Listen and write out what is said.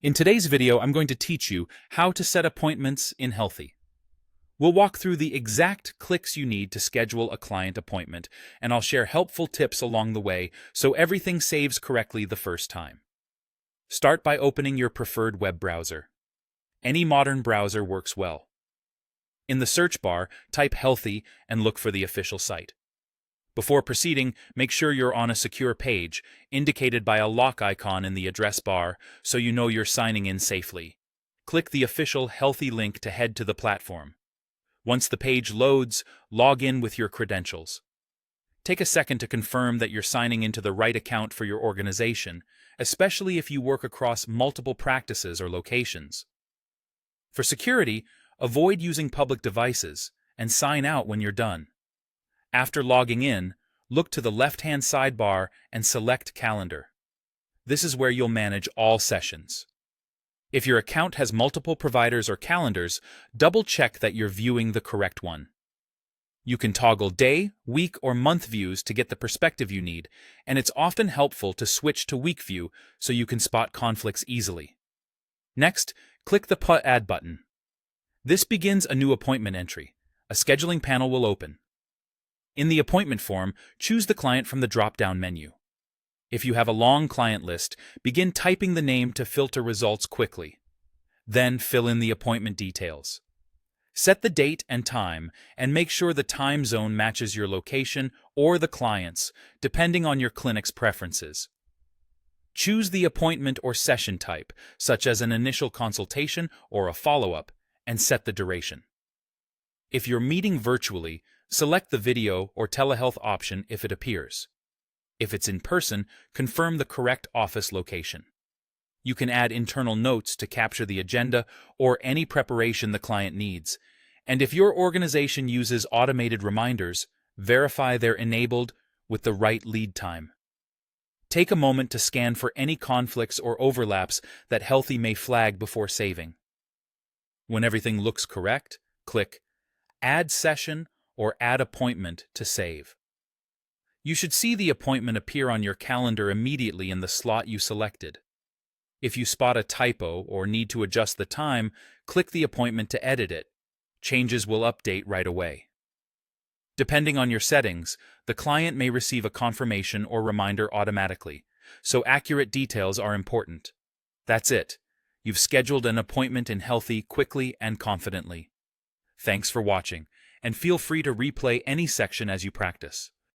In today's video, I'm going to teach you how to set appointments in Healthie. We'll walk through the exact clicks you need to schedule a client appointment, and I'll share helpful tips along the way so everything saves correctly the first time. Start by opening your preferred web browser. Any modern browser works well. In the search bar, type Healthie and look for the official site. Before proceeding, make sure you're on a secure page, indicated by a lock icon in the address bar, so you know you're signing in safely. Click the official Healthie link to head to the platform. Once the page loads, log in with your credentials. Take a second to confirm that you're signing into the right account for your organization, especially if you work across multiple practices or locations. For security, avoid using public devices and sign out when you're done. After logging in, look to the left-hand sidebar and select Calendar. This is where you'll manage all sessions. If your account has multiple providers or calendars, double-check that you're viewing the correct one. You can toggle day, week, or month views to get the perspective you need, and it's often helpful to switch to week view so you can spot conflicts easily. Next, click the Add button. This begins a new appointment entry. A scheduling panel will open. In the appointment form, choose the client from the drop-down menu. If you have a long client list, begin typing the name to filter results quickly. Then fill in the appointment details. Set the date and time, and make sure the time zone matches your location or the client's, depending on your clinic's preferences. Choose the appointment or session type, such as an initial consultation or a follow-up, and set the duration. If you're meeting virtually, select the video or telehealth option if it appears. If it's in person, confirm the correct office location. You can add internal notes to capture the agenda or any preparation the client needs. And if your organization uses automated reminders, verify they're enabled with the right lead time. Take a moment to scan for any conflicts or overlaps that Healthie may flag before saving. When everything looks correct, click Add Session or Add Appointment to save. You should see the appointment appear on your calendar immediately in the slot you selected. If you spot a typo or need to adjust the time, click the appointment to edit it. Changes will update right away. Depending on your settings, the client may receive a confirmation or reminder automatically, so accurate details are important. That's it. You've scheduled an appointment in Healthie quickly and confidently. Thanks for watching, and feel free to replay any section as you practice.